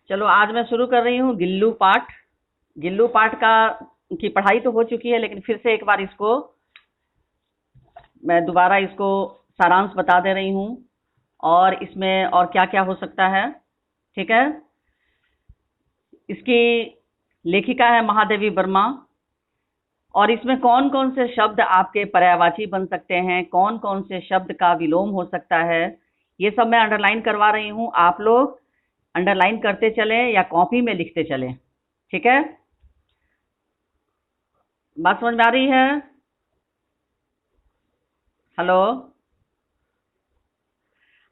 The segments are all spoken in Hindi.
चलो आज मैं शुरू कर रही हूँ गिल्लू पाठ। गिल्लू पाठ का की पढ़ाई तो हो चुकी है, लेकिन फिर से एक बार इसको मैं दोबारा इसको सारांश बता दे रही हूँ और इसमें और क्या क्या हो सकता है। ठीक है। इसकी लेखिका है महादेवी वर्मा। और इसमें कौन कौन से शब्द आपके पर्यायवाची बन सकते हैं, कौन कौन से शब्द का विलोम हो सकता है, ये सब मैं अंडरलाइन करवा रही हूँ। आप लोग अंडरलाइन करते चलें या कॉपी में लिखते चलें। ठीक है, बात समझ में आ रही है? हेलो,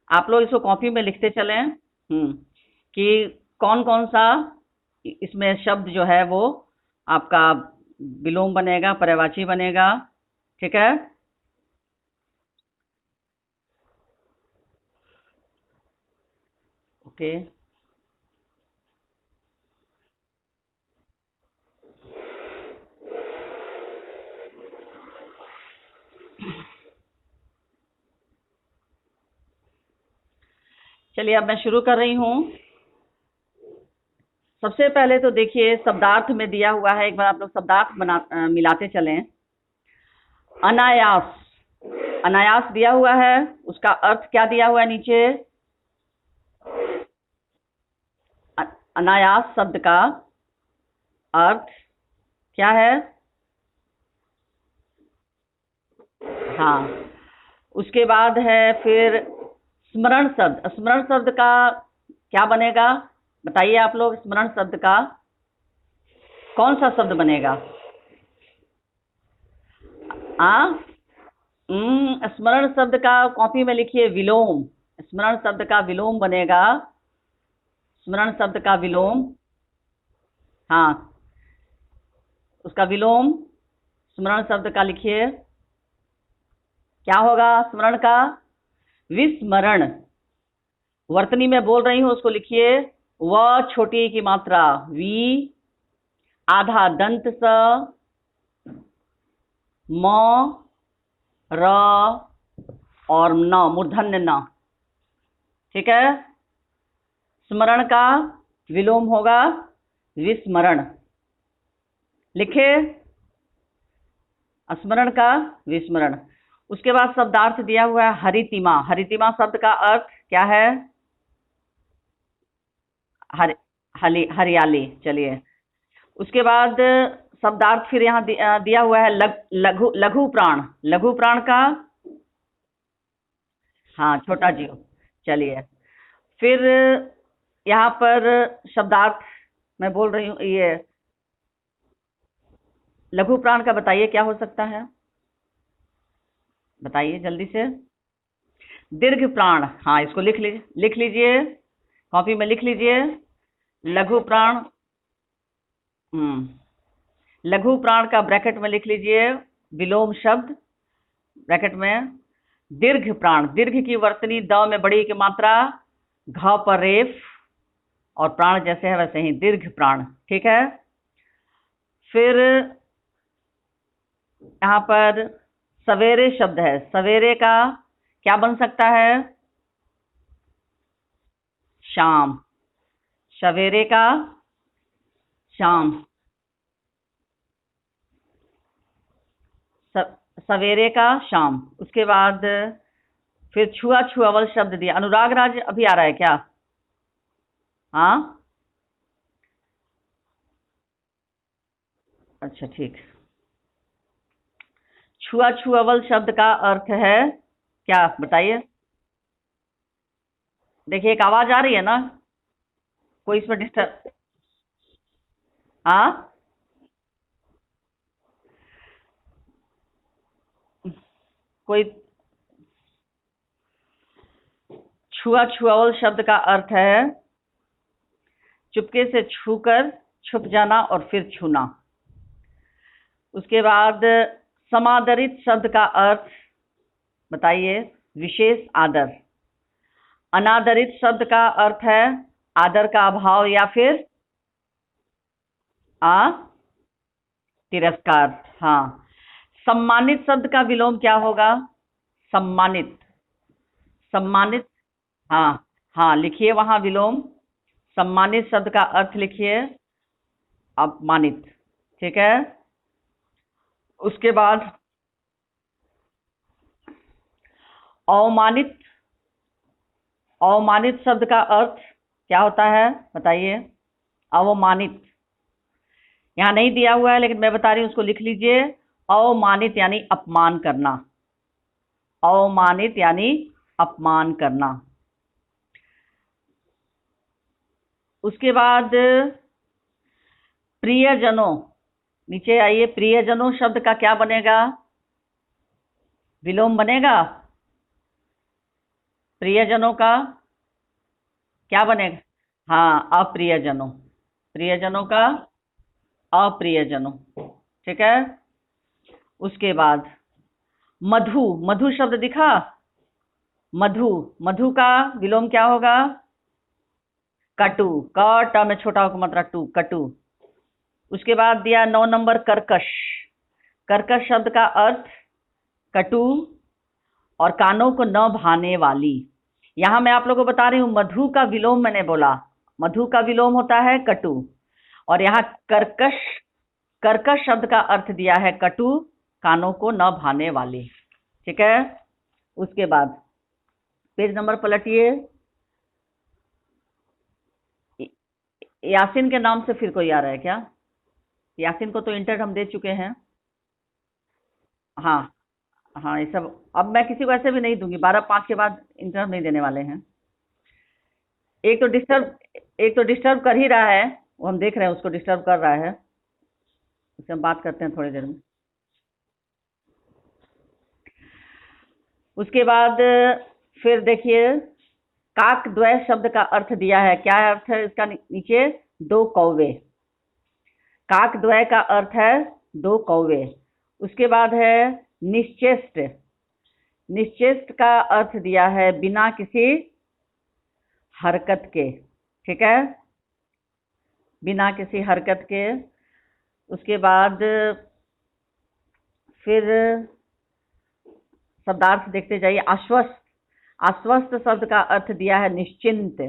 आप लोग इसको कॉपी में लिखते चलें। कि कौन कौन सा इसमें शब्द जो है वो आपका विलोम बनेगा, पर्यायवाची बनेगा। ठीक है। ओके, चलिए अब मैं शुरू कर रही हूँ। सबसे पहले तो देखिए शब्दार्थ में दिया हुआ है, एक बार आप लोग शब्दार्थ मिलाते चलें। अनायास, अनायास दिया हुआ है, उसका अर्थ क्या दिया हुआ है नीचे? अनायास शब्द का अर्थ क्या है? हाँ, उसके बाद है फिर स्मरण शब्द। स्मरण शब्द का क्या बनेगा बताइए आप लोग? स्मरण शब्द का कौन सा शब्द बनेगा? स्मरण शब्द का कॉपी में लिखिए विलोम। स्मरण शब्द का विलोम बनेगा। स्मरण शब्द का विलोम, हाँ, उसका विलोम स्मरण शब्द का लिखिए। क्या होगा स्मरण का? विस्मरण। वर्तनी में बोल रही हूं, उसको लिखिए। व छोटी की मात्रा वी, आधा दंत स, म, र और न, मूर्धन्य न। ठीक है। स्मरण का विलोम होगा विस्मरण। लिखे, स्मरण का विस्मरण। उसके बाद शब्दार्थ दिया हुआ है हरितिमा। हरितिमा शब्द का अर्थ क्या है? हरियाली। चलिए, उसके बाद शब्दार्थ फिर यहाँ दिया हुआ है लघु लघु प्राण। लघु प्राण का, हाँ, छोटा जीव। चलिए, फिर यहाँ पर शब्दार्थ मैं बोल रही हूँ, ये लघु प्राण का बताइए क्या हो सकता है? बताइए जल्दी से। दीर्घ प्राण, हाँ, इसको लिख लीजिए, कॉपी में लिख लीजिए। लघु प्राण, लघु प्राण का ब्रैकेट में लिख लीजिए विलोम शब्द, ब्रैकेट में। दीर्घ प्राण, दीर्घ की वर्तनी द में बड़ी की मात्रा, घ पर रेफ, और प्राण जैसे है वैसे ही दीर्घ प्राण। ठीक है। फिर यहाँ पर सवेरे शब्द है। सवेरे का क्या बन सकता है? शाम। सवेरे का शाम। सवेरे का शाम। उसके बाद फिर छुआ छुआवल शब्द दिया। अनुराग राज अभी आ रहा है क्या? हाँ, अच्छा ठीक। छुआ छुआवल शब्द का अर्थ है क्या बताइए? देखिए, एक आवाज आ रही है ना, कोई इसमें डिस्टर्ब? हाँ, कोई? छुआ छुआवल शब्द का अर्थ है चुपके से छूकर छुप जाना और फिर छूना। उसके बाद समादरित शब्द का अर्थ बताइए? विशेष आदर। अनादरित शब्द का अर्थ है आदर का अभाव या फिर आ तिरस्कार। हाँ। सम्मानित शब्द का विलोम क्या होगा? सम्मानित। सम्मानित, हाँ, हाँ, लिखिए वहां विलोम सम्मानित शब्द का अर्थ लिखिए अपमानित। ठीक है, उसके बाद अवमानित। अवमानित शब्द का अर्थ क्या होता है बताइए? अवमानित यहाँ नहीं दिया हुआ है लेकिन मैं बता रही हूँ, उसको लिख लीजिए। अवमानित यानी अपमान करना। अवमानित यानी अपमान करना। उसके बाद प्रियजनों, नीचे आइए। प्रियजनों शब्द का क्या बनेगा? विलोम बनेगा। प्रियजनों का क्या बनेगा? हाँ, अप्रियजनों। प्रियजनों का अप्रियजनों। ठीक है, उसके बाद मधु। मधु शब्द दिखा? मधु। मधु का विलोम क्या होगा? कटु। क ट में छोटा होकर मात्रा टू, कटु। उसके बाद दिया 9 नंबर कर्कश। कर्कश शब्द का अर्थ कटु और कानों को न भाने वाली। यहां मैं आप लोगों को बता रही हूं, मधु का विलोम मैंने बोला, मधु का विलोम होता है कटु, और यहाँ कर्कश, कर्कश शब्द का अर्थ दिया है कटु, कानों को न भाने वाली। ठीक है, उसके बाद पेज नंबर पलटिए। यासीन के नाम से फिर कोई आ रहा है क्या? यासीन को तो इंटर हम दे चुके हैं। हाँ हाँ, ये सब अब मैं किसी को ऐसे भी नहीं दूंगी, 12/5 के बाद इंटर नहीं देने वाले हैं। एक तो डिस्टर्ब कर ही रहा है, वो हम देख रहे हैं, उसको डिस्टर्ब कर रहा है, उससे हम बात करते हैं थोड़ी देर में। उसके बाद फिर देखिए, काक द्वय शब्द का अर्थ दिया है। क्या अर्थ है इसका? नीचे 2 कौवे। काक द्वय का अर्थ है 2 कौवे। उसके बाद है निश्चेष्ट। निश्चेष्ट का अर्थ दिया है बिना किसी हरकत के। ठीक है, बिना किसी हरकत के। उसके बाद फिर शब्दार्थ देखते जाइए। आश्वस्त। आश्वस्त शब्द का अर्थ दिया है निश्चिंत।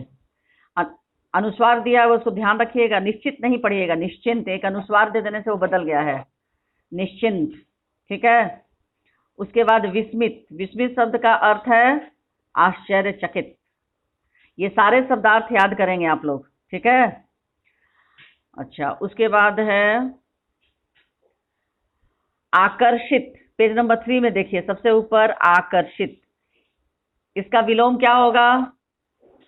अनुस्वार दिया है, उसको ध्यान रखिएगा, निश्चित नहीं पढ़िएगा, निश्चिंत। एक अनुस्वार दे देने से वो बदल गया है, निश्चिंत। ठीक है, उसके बाद विस्मित। विस्मित शब्द का अर्थ है आश्चर्यचकित। ये सारे शब्दार्थ याद करेंगे आप लोग। ठीक है, अच्छा, उसके बाद है आकर्षित। पेज नंबर 3 में देखिए, सबसे ऊपर आकर्षित। इसका विलोम क्या होगा?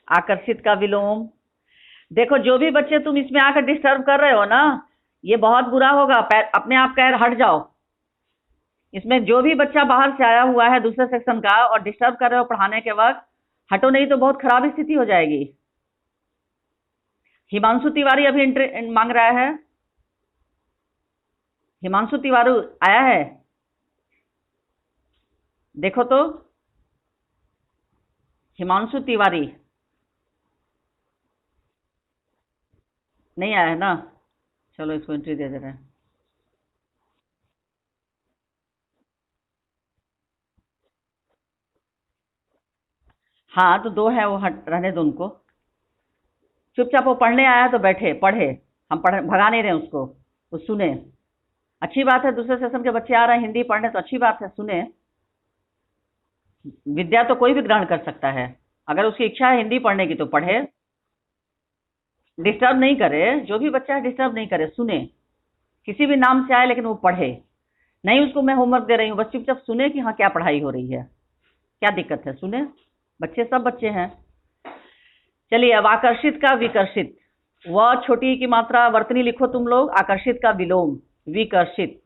आकर्षित का विलोम देखो, जो भी बच्चे तुम इसमें आकर डिस्टर्ब कर रहे हो ना, ये बहुत बुरा होगा। अपने आप कह हट जाओ। इसमें जो भी बच्चा बाहर से आया हुआ है दूसरे सेक्शन का और डिस्टर्ब कर रहे हो पढ़ाने के वक्त, हटो, नहीं तो बहुत खराब स्थिति हो जाएगी। हिमांशु तिवारी अभी मांग रहा है। हिमांशु तिवारी आया है? देखो तो, हिमांशु तिवारी नहीं आया है ना? चलो इसको एंट्री दे दे रहे हैं। हाँ, तो 2 है, वो हट रहने दो उनको। चुपचाप वो पढ़ने आया तो बैठे पढ़े, हम पढ़ भगा नहीं रहे उसको, वो सुने। अच्छी बात है, दूसरे सेशन के बच्चे आ रहे हैं हिंदी पढ़ने, तो अच्छी बात है, सुने। विद्या तो कोई भी ग्रहण कर सकता है, अगर उसकी इच्छा है हिंदी पढ़ने की तो पढ़े, डिस्टर्ब नहीं करे। जो भी बच्चा है डिस्टर्ब नहीं करे, सुने। किसी भी नाम से आए लेकिन वो पढ़े। नहीं उसको मैं होमवर्क दे रही हूँ, बस चुपचाप सुने कि हाँ क्या पढ़ाई हो रही है, क्या दिक्कत है, सुने। बच्चे सब बच्चे हैं। चलिए, अब आकर्षित का विकर्षित। व छोटी की मात्रा वर्तनी लिखो तुम लोग, आकर्षित का विलोम विकर्षित।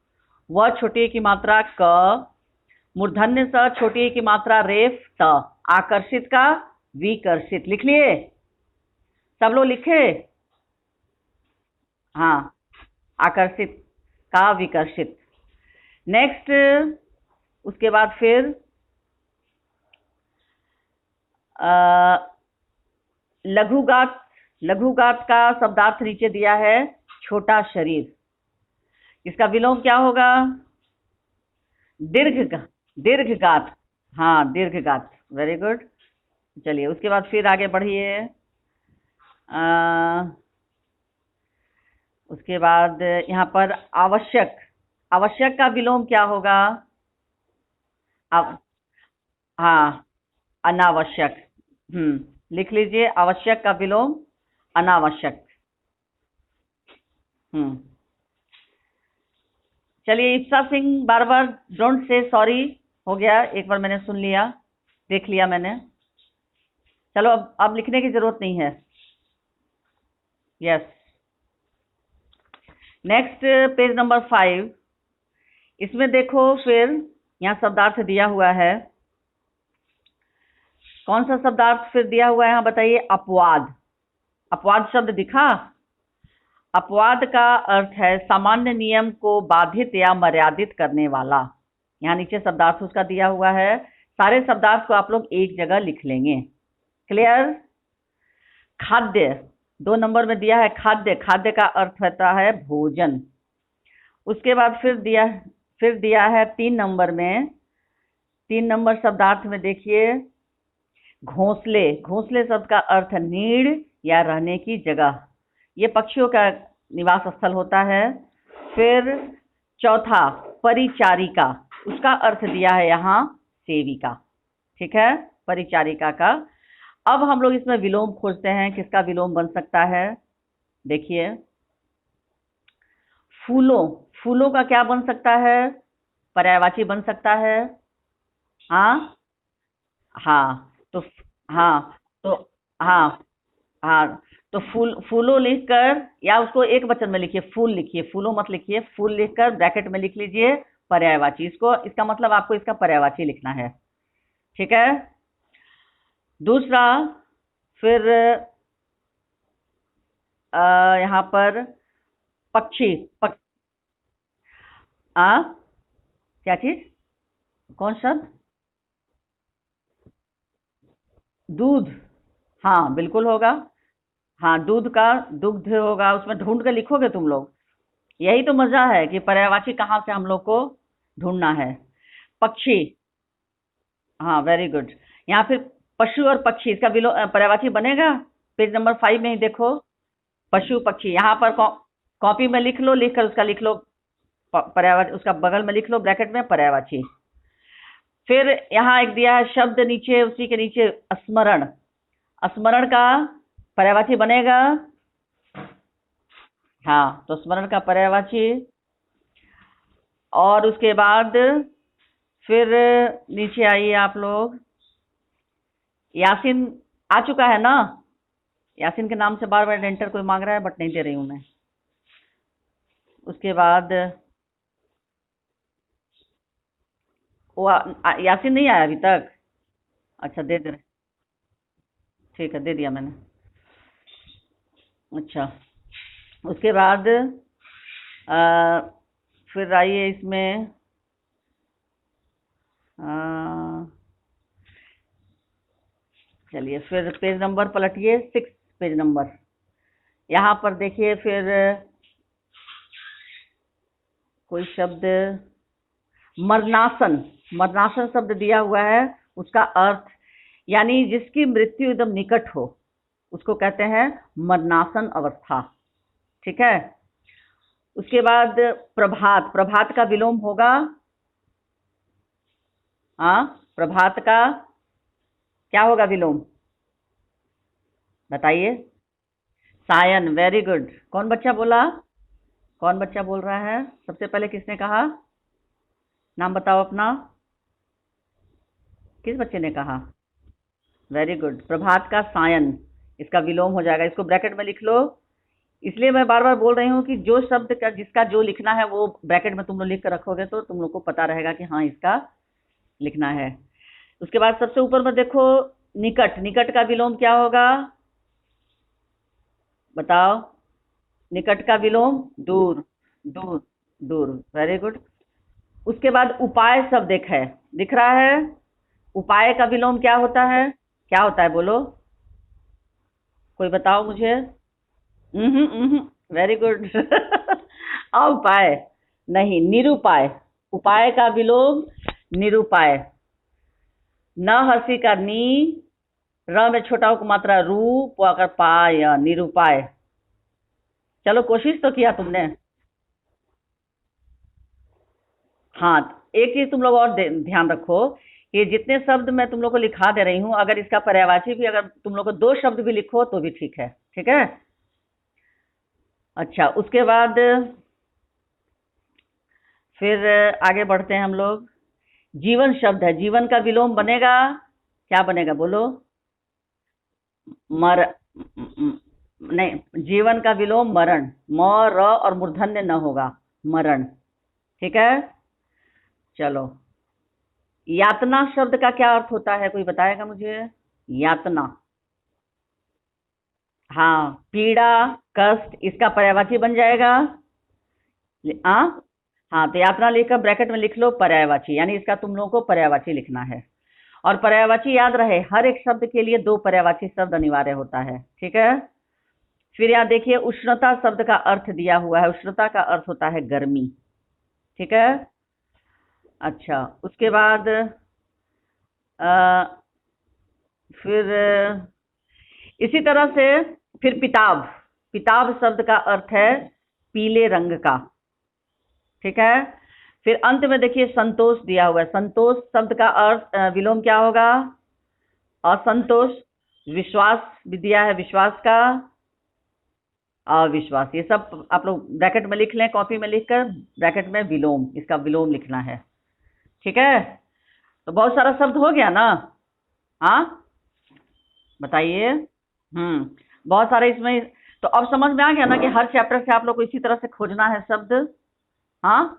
व छोटी की मात्रा क, मूर्धन्य स छोटी की मात्रा रेफ त। आकर्षित का विकर्षित लिख लिए? सब लोग लिखे? हाँ, आकर्षित का विकर्षित। नेक्स्ट, उसके बाद फिर लघुगात। लघुगात का शब्दार्थ नीचे दिया है छोटा शरीर। इसका विलोम क्या होगा? दीर्घगात। हाँ, दीर्घगात, वेरी गुड। चलिए, उसके बाद फिर आगे बढ़िए। उसके बाद यहाँ पर आवश्यक, आवश्यक का विलोम क्या होगा? आव, हाँ, अनावश्यक। लिख लीजिए, आवश्यक का विलोम अनावश्यक। हम्म चलिए, इप्सा सिंह, बार बार डोंट से सॉरी, हो गया, एक बार मैंने सुन लिया, देख लिया मैंने। चलो, अब लिखने की जरूरत नहीं है। यस। Next, page number 5। इसमें देखो, फिर यहाँ शब्दार्थ दिया हुआ है। कौन सा शब्दार्थ फिर दिया हुआ है यहाँ बताइए? अपवाद। अपवाद शब्द दिखा? अपवाद का अर्थ है सामान्य नियम को बाधित या मर्यादित करने वाला। यहाँ नीचे शब्दार्थ उसका दिया हुआ है। सारे शब्दार्थ को आप लोग एक जगह लिख लेंगे। क्लियर? खाद्य, 2 नंबर में दिया है खाद्य। खाद्य का अर्थ होता है भोजन। उसके बाद फिर दिया है 3 नंबर में। 3 नंबर शब्दार्थ में देखिए, घोंसले। घोंसले शब्द का अर्थ नीड़ या रहने की जगह। ये पक्षियों का निवास स्थल होता है। फिर चौथा, परिचारिका। उसका अर्थ दिया है यहाँ सेविका। ठीक है, परिचारिका का। अब हम लोग इसमें विलोम खोजते हैं, किसका विलोम बन सकता है? देखिए, फूलों। फूलों का क्या बन सकता है? पर्यायवाची बन सकता है। हाँ, हाँ, तो हाँ, तो हाँ, हाँ, तो फूलों लिखकर, या उसको एक वचन में लिखिए, फूल लिखिए, फूलों मत लिखिए, फूल लिखकर ब्रैकेट में लिख लीजिए पर्यायवाची। इसका मतलब आपको इसका पर्यायवाची लिखना है। ठीक है। दूसरा, फिर यहाँ पर पक्षी। क्या चीज? कौन शब्द? दूध। हाँ, बिल्कुल होगा। हाँ, दूध का दुग्ध होगा। उसमें ढूंढ के लिखोगे तुम लोग। यही तो मजा है कि पर्यायवाची कहाँ से हम लोग को ढूंढना है। पक्षी। हाँ, वेरी गुड। यहाँ फिर पशु और पक्षी, इसका पर्यायवाची बनेगा। पेज नंबर 5 में ही देखो, पशु पक्षी। यहाँ पर कॉपी में लिख लो, लिखकर उसका लिख लो पर्यायवाची, उसका बगल में लिख लो ब्रैकेट में पर्यायवाची। फिर यहाँ एक दिया है शब्द नीचे, उसी के नीचे स्मरण। स्मरण का पर्यायवाची बनेगा। हाँ, तो स्मरण का पर्यायवाची। और उसके बाद फिर नीचे आइए आप लोग। यासीन आ चुका है ना? यासीन के नाम से बार बार एंटर कोई मांग रहा है, बट नहीं दे रही हूं मैं। उसके बाद वो यासीन नहीं आया अभी तक? अच्छा, दे दे। ठीक है, दे दिया मैंने। अच्छा, उसके बाद फिर आइए इसमें, चलिए फिर पेज नंबर पलटिए, 6 पेज नंबर। यहाँ पर देखिए, फिर कोई शब्द, मरनासन। मरनासन शब्द दिया हुआ है। उसका अर्थ, यानी जिसकी मृत्यु एकदम निकट हो, उसको कहते हैं मरनासन अवस्था। ठीक है। उसके बाद प्रभात। प्रभात का विलोम होगा, हाँ, प्रभात का क्या होगा विलोम? बताइए। सायन। Very good. कौन बच्चा बोला? कौन बच्चा बोल रहा है? सबसे पहले किसने कहा? नाम बताओ अपना। किस बच्चे ने कहा? Very good. प्रभात का सायन, इसका विलोम हो जाएगा। इसको ब्रैकेट में लिख लो। इसलिए मैं बार बार बोल रही हूँ कि जो शब्द का जिसका जो लिखना है वो ब्रैकेट में तुम लोग लिख कर रखोगे तो तुम लोग को पता रहेगा कि हाँ, इसका लिखना है। उसके बाद सबसे ऊपर में देखो, निकट। निकट का विलोम क्या होगा? बताओ। निकट का विलोम दूर। दूर। दूर। Very good. उसके बाद उपाय शब्द एक है, दिख रहा है? उपाय का विलोम क्या होता है? क्या होता है बोलो, कोई बताओ मुझे। Very good. उपाय नहीं, निरुपाय। उपाय का विलोम निरुपाय। न हंसी का नी, र में छोटा उ मात्रा रू, अगर पाय, निरूपाय। चलो कोशिश तो किया तुमने। हाँ, एक चीज तुम लोग और ध्यान रखो कि जितने शब्द मैं तुम लोग को लिखा दे रही हूँ, अगर इसका पर्यायवाची भी अगर तुम लोग को 2 शब्द भी लिखो तो भी ठीक है। ठीक है। अच्छा, उसके बाद फिर आगे बढ़ते हैं हम लोग। जीवन शब्द है, जीवन का विलोम बनेगा, क्या बनेगा बोलो? मर नहीं, जीवन का विलोम मरण, म र और मूर्धन्य न होगा, मरण। ठीक है। चलो, यातना शब्द का क्या अर्थ होता है, कोई बताएगा मुझे? यातना, हाँ, पीड़ा, कष्ट, इसका पर्यायवाची बन जाएगा। हाँ, हाँ, तो यात्रा लिखकर ब्रैकेट में लिख लो पर्यायवाची, यानी इसका तुम लोगों को पर्यायवाची लिखना है। और पर्यायवाची याद रहे, हर एक शब्द के लिए 2 पर्यायवाची शब्द अनिवार्य होता है। ठीक है। फिर यहाँ देखिए, उष्णता शब्द का अर्थ दिया हुआ है, उष्णता का अर्थ होता है गर्मी। ठीक है। अच्छा, उसके बाद अ, फिर इसी तरह से फिर पिताब, पिताब शब्द का अर्थ है पीले रंग का। ठीक है। फिर अंत में देखिए संतोष दिया हुआ है, संतोष शब्द का अर्थ विलोम क्या होगा? असंतोष। विश्वास भी दिया है, विश्वास का अविश्वास। ये सब आप लोग ब्रैकेट में लिख लें, कॉपी में लिखकर ब्रैकेट में विलोम, इसका विलोम लिखना है। ठीक है। तो बहुत सारा शब्द हो गया ना? हाँ, बताइए। बहुत सारे इसमें। तो अब समझ में आ गया ना कि हर चैप्टर से आप लोग को इसी तरह से खोजना है शब्द। हाँ,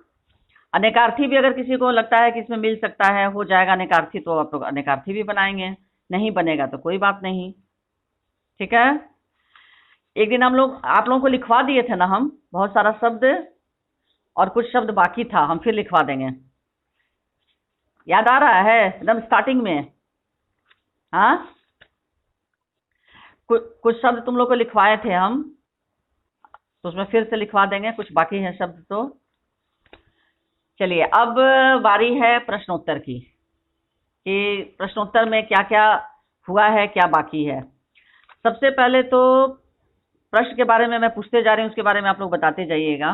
अनेकार्थी भी अगर किसी को लगता है कि इसमें मिल सकता है, हो जाएगा अनेकार्थी, तो आप लोग अनेकार्थी भी बनाएंगे, नहीं बनेगा तो कोई बात नहीं। ठीक है। एक दिन हम लोग आप लोगों को लिखवा दिए थे ना हम बहुत सारा शब्द, और कुछ शब्द बाकी था, हम फिर लिखवा देंगे। याद आ रहा है एकदम स्टार्टिंग में? हाँ, कुछ शब्द तुम लोग को लिखवाए थे हम, तो उसमें फिर से लिखवा देंगे, कुछ बाकी है शब्द तो। चलिए, अब बारी है प्रश्नोत्तर की, कि प्रश्नोत्तर में क्या क्या हुआ है, क्या बाकी है। सबसे पहले तो प्रश्न के बारे में मैं पूछते जा रही हूँ, उसके बारे में आप लोग बताते जाइएगा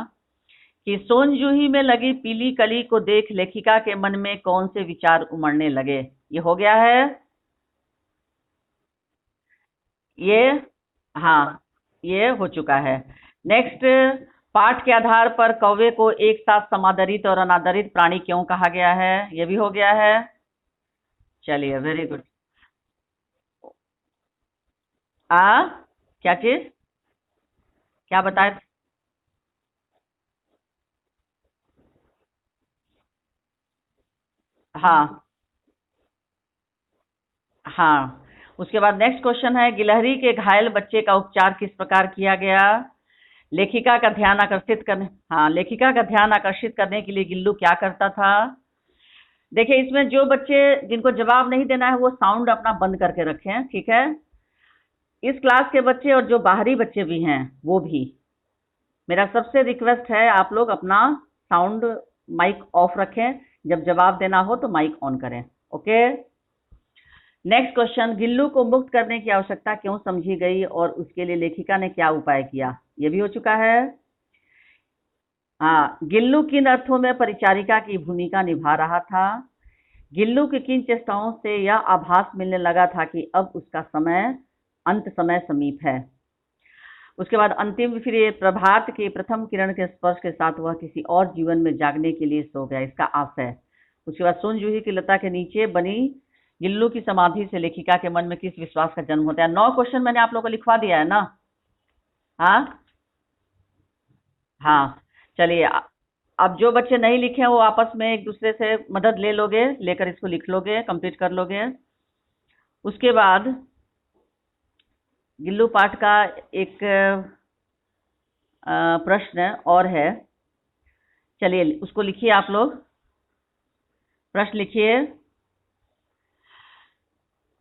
कि सोनजूही में लगी पीली कली को देख लेखिका के मन में कौन से विचार उमड़ने लगे। ये हो गया है ये। हाँ, ये हो चुका है। नेक्स्ट, पाठ के आधार पर कौवे को एक साथ समादरित और अनादरित प्राणी क्यों कहा गया है, ये भी हो गया है। चलिए, वेरी गुड। आ क्या चीज, क्या बताए? हाँ, हाँ। उसके बाद नेक्स्ट क्वेश्चन है, गिलहरी के घायल बच्चे का उपचार किस प्रकार किया गया? लेखिका का ध्यान आकर्षित करने, हाँ, लेखिका का ध्यान आकर्षित करने के लिए गिल्लू क्या करता था? देखिए, इसमें जो बच्चे जिनको जवाब नहीं देना है वो साउंड अपना बंद करके रखें। ठीक है। इस क्लास के बच्चे और जो बाहरी बच्चे भी हैं वो भी, मेरा सबसे रिक्वेस्ट है आप लोग अपना साउंड माइक ऑफ रखें, जब जवाब देना हो तो माइक ऑन करें। ओके। नेक्स्ट क्वेश्चन, गिल्लू को मुक्त करने की आवश्यकता क्यों समझी गई और उसके लिए लेखिका ने क्या उपाय किया? ये भी हो चुका है। हाँ, गिल्लू किन अर्थों में परिचारिका की भूमिका निभा रहा था? गिल्लू की किन चेष्टाओं से यह आभास मिलने लगा था कि अब उसका अंत समय समीप है? उसके बाद अंतिम, फिर ये प्रभात की प्रथम किरण के स्पर्श के साथ वह किसी और जीवन में जागने के लिए सो गया, इसका आशय। उसके बाद सोन जूही की लता के नीचे बनी गिल्लू की समाधि से लेखिका के मन में किस विश्वास का जन्म होता है? 9 क्वेश्चन मैंने आप लोगों को लिखवा दिया है ना? हाँ, हाँ। चलिए, अब जो बच्चे नहीं लिखे हैं वो आपस में एक दूसरे से मदद ले लोगे, लेकर इसको लिख लोगे, कंप्लीट कर लोगे। उसके बाद गिल्लू पाठ का एक प्रश्न और है, चलिए उसको लिखिए आप लोग। प्रश्न लिखिए,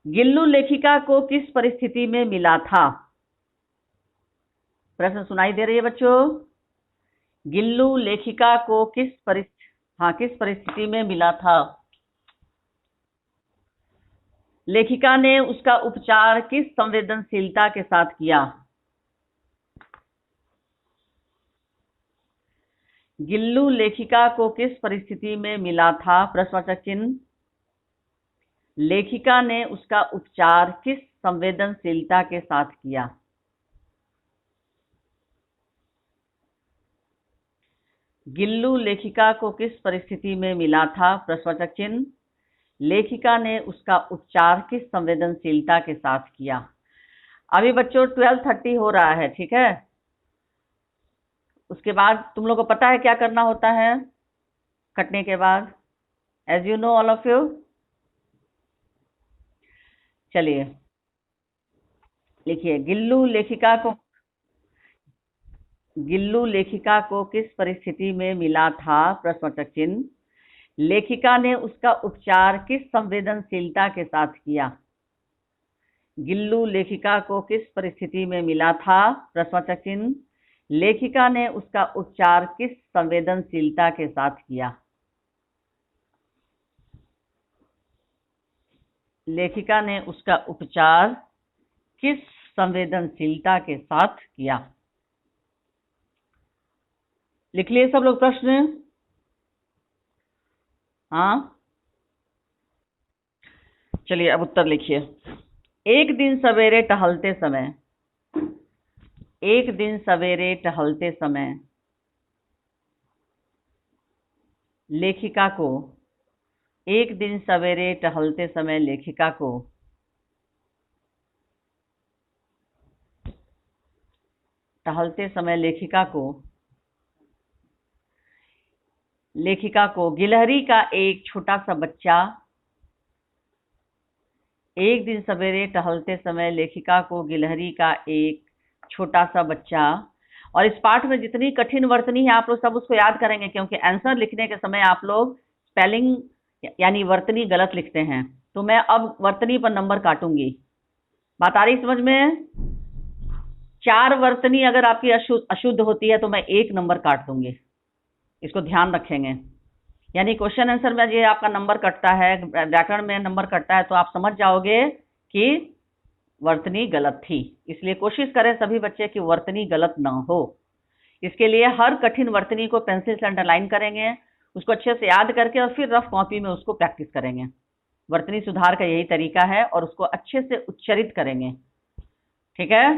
गिल्लू लेखिका को किस परिस्थिति में मिला था? प्रश्न सुनाई दे रही है बच्चों? गिल्लू लेखिका को किस परिस्थिति में मिला था? लेखिका ने उसका उपचार किस संवेदनशीलता के साथ किया? गिल्लू लेखिका को किस परिस्थिति में मिला था? प्रश्नवाचक चिन्ह। लेखिका ने उसका उपचार किस संवेदनशीलता के साथ किया? गिल्लू लेखिका को किस परिस्थिति में मिला था? प्रश्नवाचक चिन्ह। लेखिका ने उसका उपचार किस संवेदनशीलता के साथ किया? अभी बच्चों 12:30 हो रहा है, ठीक है? उसके बाद तुम लोग को पता है क्या करना होता है कटने के बाद? As you know all of you. चलिए लिखिए, गिल्लू लेखिका को किस परिस्थिति में मिला था? प्रश्नवाचक चिन्ह। लेखिका ने उसका उपचार किस संवेदनशीलता के साथ किया? गिल्लू लेखिका को किस परिस्थिति में मिला था? प्रश्नवाचक चिन्ह। लेखिका ने उसका उपचार किस संवेदनशीलता के साथ किया? लेखिका ने उसका उपचार किस संवेदनशीलता के साथ किया? लिख लिए सब लोग प्रश्न? हाँ, चलिए अब उत्तर लिखिए। एक दिन सवेरे टहलते समय लेखिका को गिलहरी का एक छोटा सा बच्चा और इस पाठ में जितनी कठिन वर्तनी है आप लोग सब उसको याद करेंगे, क्योंकि आंसर लिखने के समय आप लोग स्पेलिंग यानी वर्तनी गलत लिखते हैं। तो मैं अब वर्तनी पर नंबर काटूंगी। बात आ रही समझ में? 4 वर्तनी अगर आपकी अशुद्ध होती है तो मैं 1 नंबर काट दूंगी, इसको ध्यान रखेंगे। यानी क्वेश्चन आंसर में ये आपका नंबर कटता है, व्याकरण में नंबर कटता है, तो आप समझ जाओगे कि वर्तनी गलत थी। इसलिए कोशिश करें सभी बच्चे कि वर्तनी गलत ना हो। इसके लिए हर कठिन वर्तनी को पेंसिल से अंडरलाइन करेंगे, उसको अच्छे से याद करके और फिर रफ कॉपी में उसको प्रैक्टिस करेंगे। वर्तनी सुधार का यही तरीका है, और उसको अच्छे से उच्चरित करेंगे, ठीक है?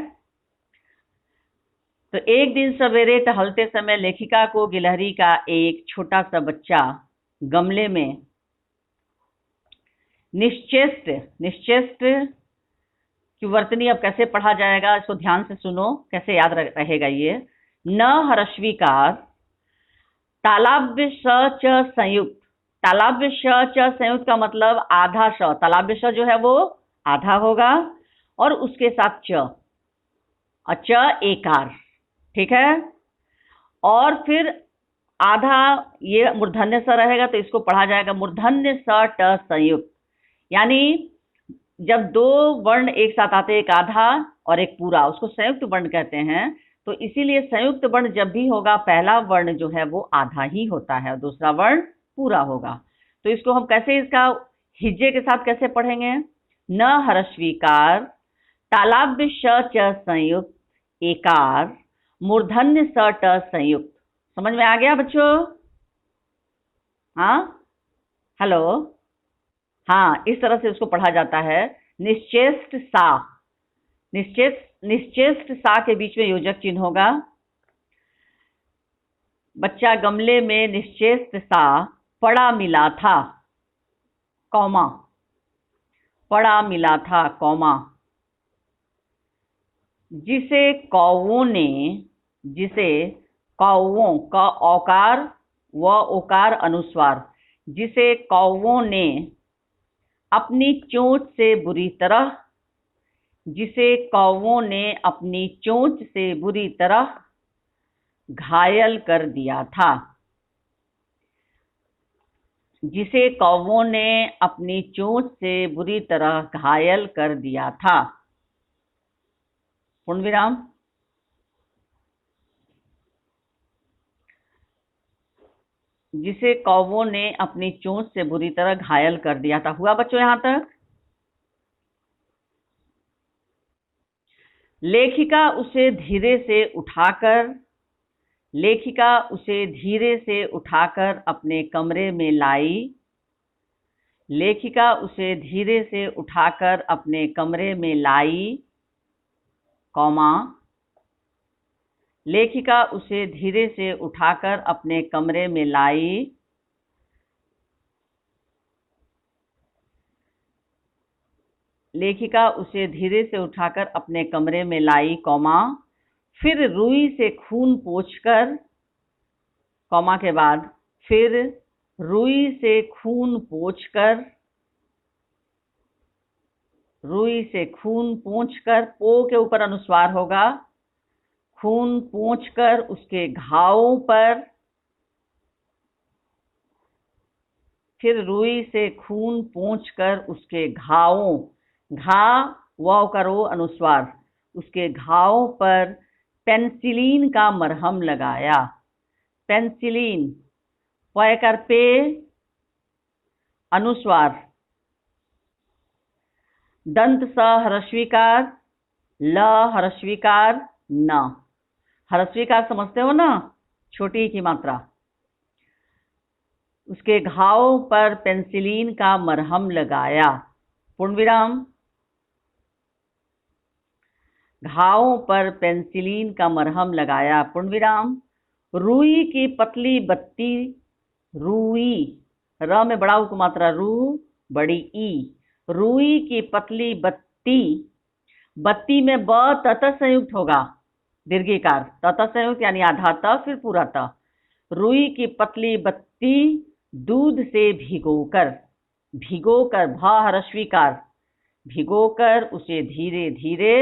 तो एक दिन सवेरे टहलते समय लेखिका को गिलहरी का एक छोटा सा बच्चा गमले में निश्चेष्ट की वर्तनी अब कैसे पढ़ा जाएगा, इसको ध्यान से सुनो, कैसे याद रहेगा ये। न हरस्वीकार तालाब्य श च संयुक्त। तालाब्य श च संयुक्त का मतलब आधा श, तालाब्य श जो है वो आधा होगा और उसके साथ च एकार, ठीक है? और फिर आधा ये मूर्धन्य स रहेगा तो इसको पढ़ा जाएगा मूर्धन्य स ट संयुक्त। यानी जब 2 वर्ण एक साथ आते हैं, एक आधा और एक पूरा, उसको संयुक्त वर्ण कहते हैं। तो इसीलिए संयुक्त वर्ण जब भी होगा पहला वर्ण जो है वो आधा ही होता है और दूसरा वर्ण पूरा होगा। तो इसको हम कैसे, इसका हिज्जे के साथ कैसे पढ़ेंगे? न हरस्वीकार तालाब्य श च संयुक्त एकार मूर्धन्य स ट संयुक्त। समझ में आ गया बच्चों? हाँ, हेलो, हाँ, इस तरह से उसको पढ़ा जाता है। निश्चेष्ट सा के बीच में योजक चिन्ह होगा। बच्चा गमले में निश्चेष्ट सा पड़ा मिला था, कौमा, पड़ा मिला था, कौमा। जिसे कौवों का औकार व ओकार अनुस्वार, जिसे कौवों ने अपनी चोंच से बुरी तरह घायल कर दिया था। जिसे कौवों ने अपनी चोंच से बुरी तरह घायल कर दिया था। पूर्ण विराम। जिसे कौवों ने अपनी चोंच से बुरी तरह घायल कर दिया था। हुआ बच्चों यहां तक? लेखिका उसे धीरे से उठाकर लेखिका उसे धीरे से उठाकर अपने कमरे में लाई। लेखिका उसे धीरे से उठाकर अपने कमरे में लाई, कॉमा, लेखिका उसे धीरे से उठाकर अपने कमरे में लाई। लेखिका उसे धीरे से उठाकर अपने कमरे में लाई, कॉमा, फिर रुई से खून पोंछकर, कॉमा के बाद फिर रुई से खून पोंछकर, रुई से खून पोंछकर, पो के ऊपर अनुस्वार होगा, खून पोंछकर उसके घावों पर, फिर रुई से खून पोंछकर उसके घावों, घा वाव का रो अनुस्वार, उसके घावों पर पेंसिलीन का मरहम लगाया। पेंसिलीन, प कर पे अनुस्वार, दंत स ह्रस्वीकार, ल ह्रस्वीकार न। ह्रस्वीकार समझते हो ना, छोटी की मात्रा। उसके घाव पर पेंसिलीन का मरहम लगाया, पूर्ण विराम। घावों पर पेंसिलीन का मरहम लगाया, पूर्ण विराम। रुई की पतली बत्ती, रुई, र में बड़ा उ मात्रा, रू बड़ी ई, रुई की पतली बत्ती, बत्ती में ब तत संयुक्त होगा, दीर्घिकार, तत संयुक्त यानी आधा त फिर पूरा त। रुई की पतली बत्ती दूध से भिगोकर, भिगोकर, भ ह्रस्वीकार, भिगोकर उसे धीरे धीरे,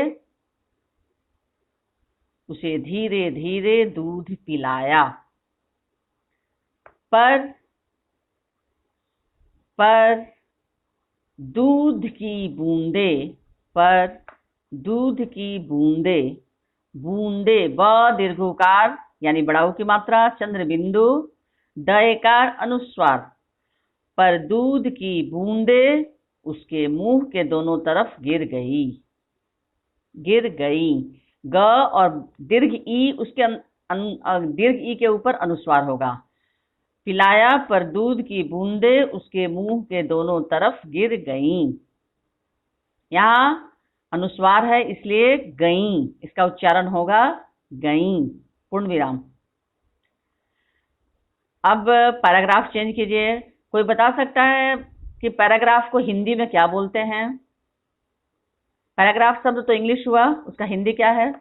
उसे धीरे धीरे दूध पिलाया। पर दूध की बूंदे, पर दूध की बूंदे, बूंदे, ब दीर्घोकार यानी बड़ाऊ की मात्रा, चंद्र बिंदु, डयकार अनुस्वार, पर दूध की बूंदे उसके मुंह के दोनों तरफ गिर गई, गिर गई। ग और दीर्घ ई, उसके दीर्घ ई के ऊपर अनुस्वार होगा। पिलाया पर दूध की बूंदे उसके मुंह के दोनों तरफ गिर गईं। यहाँ अनुस्वार है इसलिए गईं, इसका उच्चारण होगा गईं, पूर्ण विराम। अब पैराग्राफ चेंज कीजिए। कोई बता सकता है कि पैराग्राफ को हिंदी में क्या बोलते हैं? पैराग्राफ शब्द तो इंग्लिश हुआ, उसका हिंदी क्या है?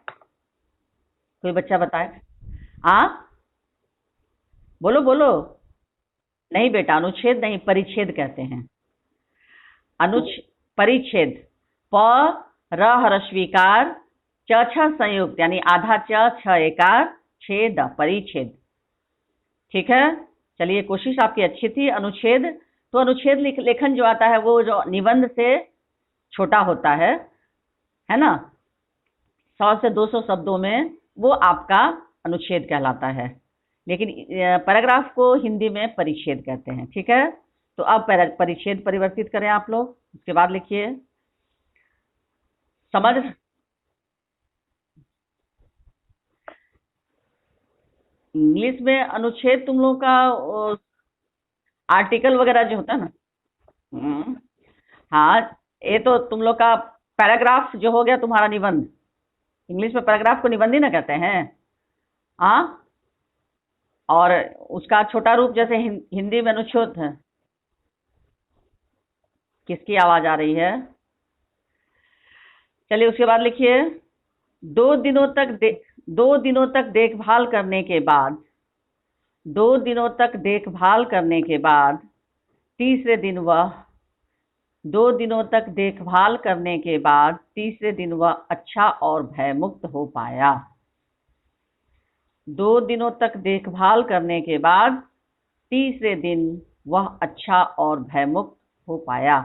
कोई बच्चा बताए। बोलो बोलो। नहीं बेटा, अनुच्छेद नहीं, परिच्छेद कहते हैं। परिच्छेद, प र ह्रस्वीकार, च छ संयुक्त यानी आधा च छ एकार, छेद, परिच्छेद। ठीक है, चलिए कोशिश आपकी अच्छी थी। अनुच्छेद, तो अनुच्छेद लेखन जो आता है वो जो निबंध से छोटा होता है ना, 100 से 200 शब्दों में, वो आपका अनुच्छेद कहलाता है। लेकिन पैराग्राफ को हिंदी में परिच्छेद कहते हैं। ठीक है, तो अब परिच्छेद परिवर्तित करें आप लोग, उसके बाद लिखिए। समझ, इंग्लिश में अनुच्छेद तुम लोग का आर्टिकल वगैरह जो होता है ना, हाँ, ये तो तुम लोग का पैराग्राफ जो हो गया तुम्हारा निबंध। इंग्लिश में पैराग्राफ को निबंध ही ना कहते हैं। हाँ, और उसका छोटा रूप जैसे हिंदी में अनुच्छेद है। किसकी आवाज आ रही है? चलिए उसके बाद लिखिए। 2 दिनों तक देखभाल करने के बाद, 2 दिनों तक देखभाल करने के बाद तीसरे दिन वह 2 दिनों तक देखभाल करने के बाद तीसरे दिन वह अच्छा और भयमुक्त हो पाया। 2 दिनों तक देखभाल करने के बाद तीसरे दिन वह अच्छा और भयमुक्त हो पाया।